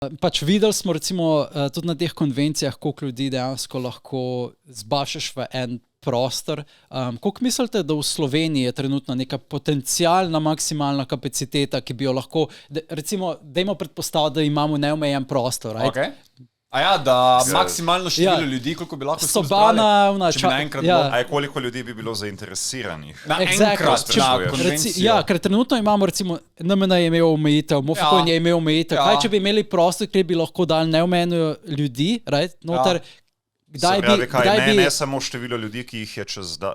Pač videli smo recimo tudi na teh konvencijah, koliko ljudi dejansko lahko zbašeš v en prostor. Koliko mislite, da v Sloveniji je trenutno neka potencialna maksimalna kapaciteta, ki bi jo lahko, recimo, dajmo predpostaviti, da imamo neomejen prostor, right? Okay. A ja, da maksimalno število ljudi, koliko bi lahko sobana, če bi naenkrat bilo... A koliko ljudi bi bilo zainteresiranih? Naenkrat na konvencijo. Ja, ker trenutno imamo recimo, NMN je imel omejitev, Mofikon je imel omejitev. Kaj, če bi imeli prostor, kjer bi lahko dali neomejeno ljudi, right, noter, ne samo število ljudi, ki jih je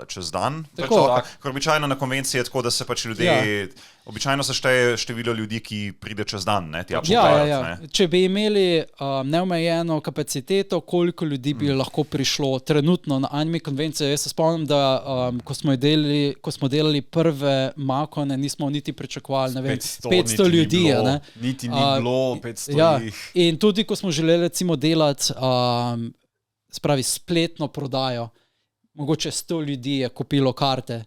čez dan. Ker običajno na konvenciji je tako, da se pač ljudje... Običajno se šteje število ljudi, ki pride čez dan. Če bi imeli neomejeno kapaciteto, koliko ljudi bi lahko prišlo trenutno na anime konvencijo. Jaz se spomnim, da ko smo delali prve makone, nismo niti pričakovali, ne vem, 500 ljudi. Niti ni bilo 500 jih. In tudi, ko smo želeli recimo delati spravi spletno prodajo, mogoče 100 ljudi je kupilo karte.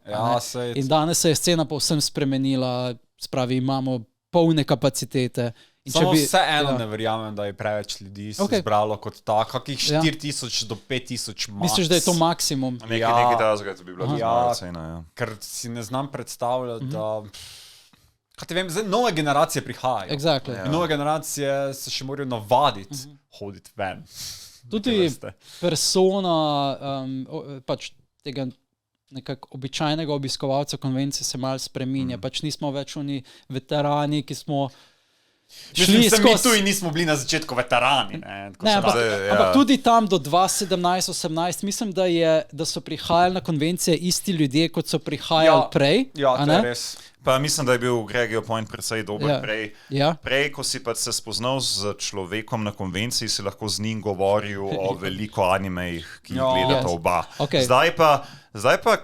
In danes se je scena povsem spremenila, spravi imamo polne kapacitete. Samo vseeno ne verjamem, da je preveč ljudi se zbralo kot tak, kakih 4000 do 5000 maks. Misliš, da je to maksimum? Nekaj tazga, to bi bila znala cena. Ker si ne znam predstavljati, da... Kaj te vem, zdaj nove generacije prihajajo. Exactly. Nove generacije se še morajo navaditi hoditi ven. Tudi persona pač tega nekako običajnega obiskovalca konvencije se malo spreminja. Pač nismo več oni veterani, ki smo šli skozi... Mi tu in nismo bili na začetku veterani. Ampak tudi tam do 2017-18 mislim, da so prihajali na konvencije isti ljudje, kot so prihajali prej. Ja, to je res. Pa mislim, da je bil Gregio Point precej dober prej. Prej, ko si pa se spoznal z človekom na konvenciji, si lahko z njim govoril o veliko animejih, ki jih gledata oba. Zdaj pa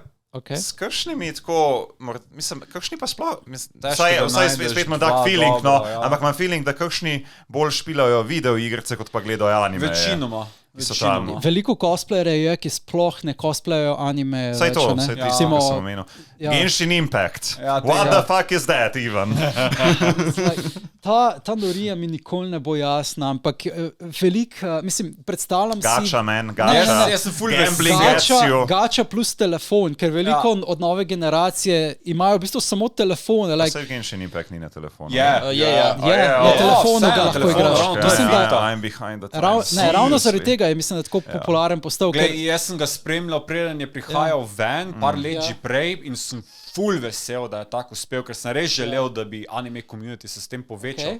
s kakšnimi tako, mislim, kakšni pa sploh, vsaj spet imam tak feeling, ampak imam feeling, da kakšni bolj špilajo video igrice, kot pa gledajo anime. Večinoma. Veliko cosplayerjev je, ki sploh ne cosplayajo anime. Saj to, vse tisto, kar sem omenil. Genshin Impact. What the fuck is that even? Ta norija mi nikoli ne bo jasna, ampak mislim, predstavljam si... Gacha, man, gacha. Jaz sem full gambling. Gacha plus telefon, ker veliko od nove generacije imajo v bistvu samo telefone. Vse Genshin Impact ni na telefonu. Na telefonu ga lahko igraš. I'm behind the times. Ne, ravno zaradi tega je, mislim, da tako popularen postal. Jaz sem ga spremljal, preden je prihajal ven, par let že prej in sem ful vesel, da je tako uspel, ker sem res želel, da bi anime community se s tem povečal.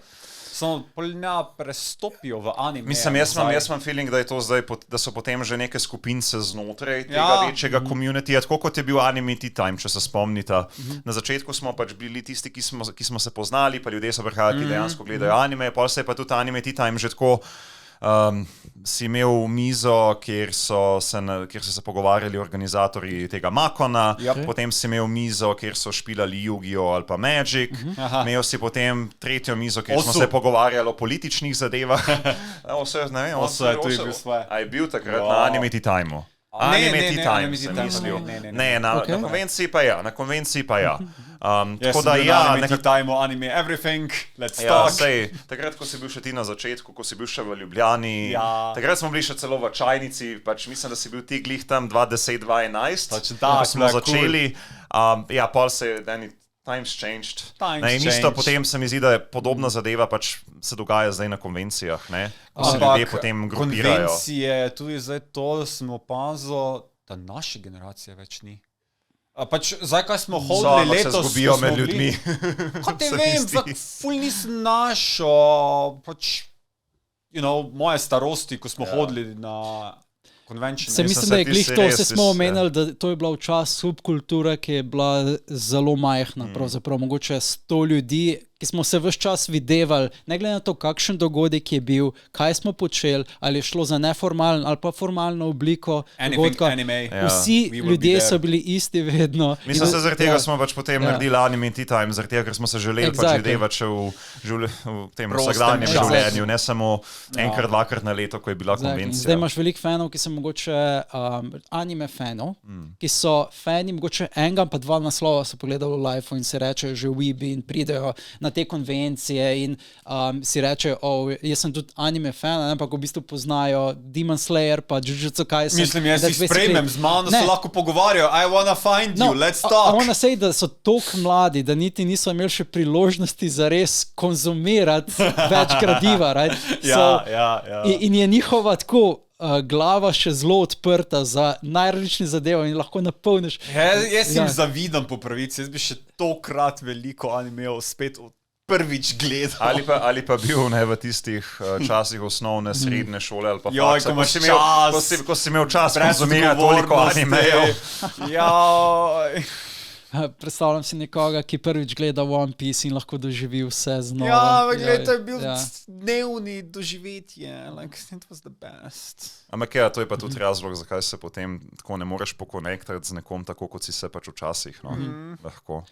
Samo polnja prestopijo v anime. Mislim, jaz imam feeling, da je to zdaj, da so potem že neke skupince znotraj tega večjega communityja, tako kot je bil Anime Tea Time, če se spomnite. Na začetku smo pač bili tisti, ki smo se poznali, pa ljudje so prihajali, ki dejansko gledajo anime, pol se je pa tudi Anime Tea Time že tako si imel mizo, kjer so se pogovarjali organizatorji tega Makona, potem si imel mizo, kjer so špilali Yu-Gi-Oh! Ali pa Magic, imel si potem tretjo mizo, kjer smo se pogovarjali o političnih zadevah. A je bil takrat na Anime Tea Time-u? Anime Tea Time sem mislil. Ne, na konvenciji pa ja. Tako da Anime Tea Time, anime everything, let's talk. Takrat, ko si bil še ti na začetku, ko si bil še v Ljubljani, takrat smo bili še celo v čajnici, pač mislim, da si bil ti glih tam 2010-2011, ko smo začeli. Ja, pol se je Times changed. In isto potem se mi zdi, da je podobna zadeva pač se dogaja zdaj na konvencijah, ko se ljudje potem grupirajo. Konvencije, tudi zdaj to sem opazil, da naše generacije več ni. Pač zdaj, kaj smo hodili letos, se zgubijo med ljudmi. Kot te vem, ful nisem našel, pač, moje starosti, ko smo hodili na... Mislim, da je glih to, vse smo omenili, da to je bila včasih subkultura, ki je bila zelo majhna, pravzaprav mogoče 100 ljudi, ki smo se ves čas videvali, ne glede na to, kakšen dogodek je bil, kaj smo počeli, ali je šlo za neformalno ali pa formalno obliko dogodka. Vsi ljudje so bili isti vedno. Mislim, da zaradi tega smo pač potem naredili Anime Tea Time, zaradi tega, ker smo se želeli pač videvati v tem vsakdanjem življenju, ne samo enkrat, dvakrat na leto, ko je bila konvencija. Zdaj imaš veliko fanov, ki so mogoče anime fanov, ki so fani, mogoče enega pa dva naslova so pogledali v live in se rečejo že weeby in pridejo na te konvencije in si reče, jaz sem tudi anime fan, ampak v bistvu poznajo Demon Slayer pa Jujutsu Kaisen. Mislim, jaz jih sprejmem, z mano se lahko pogovarjajo, I wanna find you, let's talk. I wanna say, da so toliko mladi, da niti niso imeli še priložnosti za res konzumirati več gradiva, right? In je njihova tako glava še zelo odprta za najrazličnejše zadeve in lahko napolniš. Jaz jim zavidam po pravici, jaz bi še tokrat veliko animejev spet prvič gledal. Ali pa bil v tistih časih osnovne, srednje šole ali pa faksa. Ko si imel čas konzumirati toliko animejev. Predstavljam si nekoga, ki prvič gleda One Piece in lahko doživi vse znova. Ja, to je bil dnevni doživetje. Like, it was the best. Ampak to je pa tudi razlog, zakaj se potem tako ne moreš pokonektati z nekom tako, kot si se pač včasih. No? Lahko.